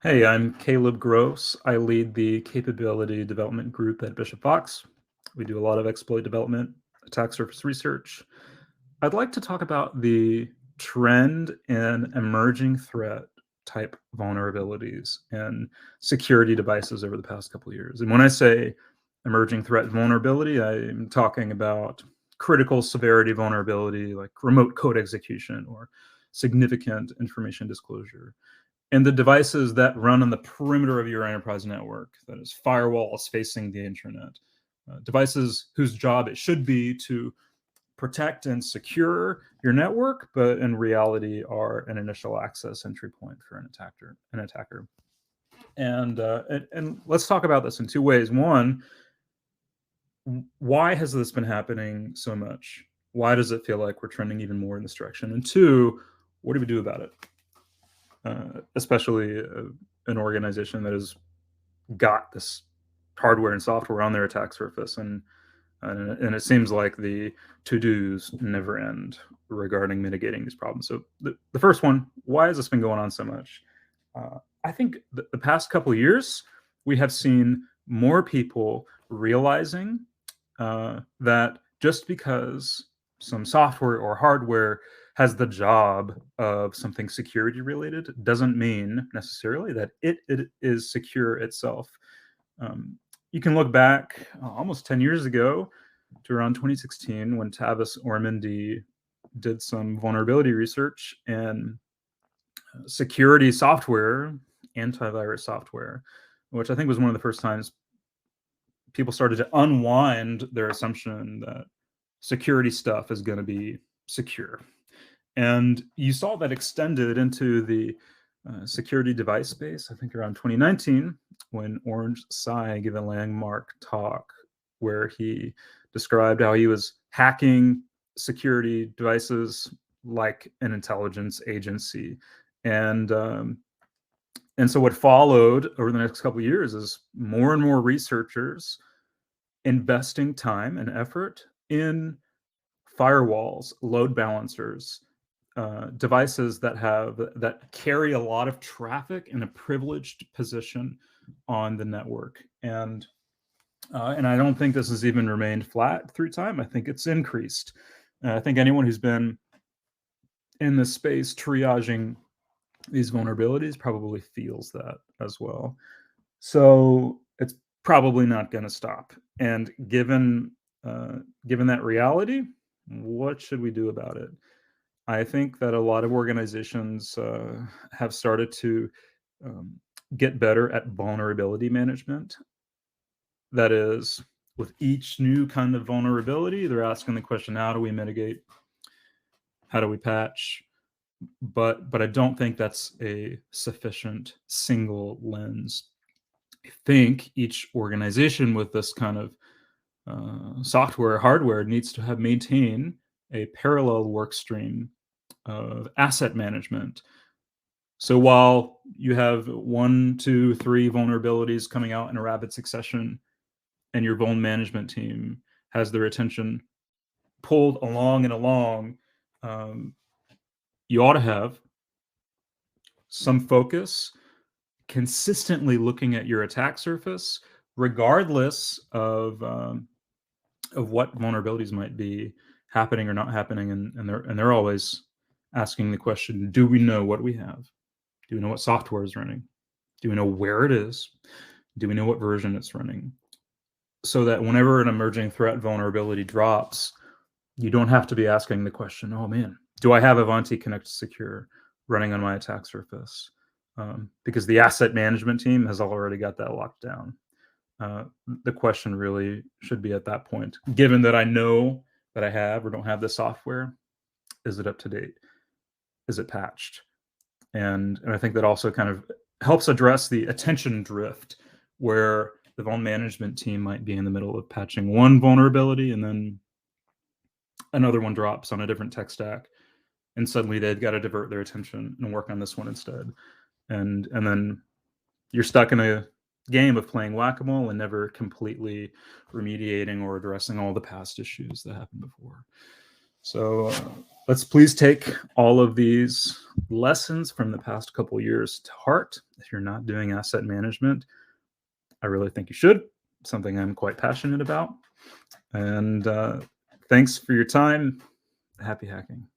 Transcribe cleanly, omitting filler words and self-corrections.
Hey, I'm Caleb Gross. I lead the capability development group at Bishop Fox. We do a lot of exploit development, attack surface research. I'd like to talk about the trend in emerging threat type vulnerabilities and security devices over the past couple of years. And when I say emerging threat vulnerability, I'm talking about critical severity vulnerability like remote code execution or significant information disclosure. And the devices that run on the perimeter of your enterprise network, that is firewalls facing the internet, devices whose job it should be to protect and secure your network, but in reality are an initial access entry point for an attacker. And let's talk about this in two ways. One, why has this been happening so much? Why does it feel like we're trending even more in this direction? And two, what do we do about it? Especially an organization that has got this hardware and software on their attack surface, and it seems like the to-dos never end regarding mitigating these problems. So the first one, why has this been going on so much? I think the past couple of years, we have seen more people realizing that just because some software or hardware has the job of something security related doesn't mean necessarily that it is secure itself. You can look back almost 10 years ago to around 2016 when Tavis Ormandy did some vulnerability research and security software, antivirus software, which I think was one of the first times people started to unwind their assumption that security stuff is going to be secure. And you saw that extended into the security device space, I think around 2019, when Orange Tsai gave a landmark talk where he described how he was hacking security devices like an intelligence agency. And so what followed over the next couple of years is more and more researchers investing time and effort in firewalls, load balancers, devices that carry a lot of traffic in a privileged position on the network. And I don't think this has even remained flat through time. I think it's increased. I think anyone who's been in this space triaging these vulnerabilities probably feels that as well. So it's probably not going to stop. And given that reality, what should we do about it? I think that a lot of organizations have started to get better at vulnerability management. That is, with each new kind of vulnerability, they're asking the question, how do we mitigate? How do we patch? But I don't think that's a sufficient single lens. I think each organization with this kind of software, hardware needs to have maintain a parallel work stream of asset management. So while you have 1, 2, 3 vulnerabilities coming out in a rapid succession, and your vuln management team has their attention pulled along and along, you ought to have some focus, consistently looking at your attack surface, regardless of what vulnerabilities might be happening or not happening, and they're always asking the question: do we know what we have? Do we know what software is running? Do we know where it is? Do we know what version it's running? So that whenever an emerging threat vulnerability drops, you don't have to be asking the question, oh man, do I have Ivanti Connect Secure running on my attack surface? Because the asset management team has already got that locked down. The question really should be at that point, given that I know that I have or don't have the software, is it up to date? Is it patched? And I think that also kind of helps address the attention drift where the vuln management team might be in the middle of patching one vulnerability and then another one drops on a different tech stack, and suddenly they've got to divert their attention and work on this one instead. And then you're stuck in a game of playing whack-a-mole and never completely remediating or addressing all the past issues that happened before. So let's please take all of these lessons from the past couple years to heart. If you're not doing asset management, I really think you should. Something I'm quite passionate about. And thanks for your time. Happy hacking.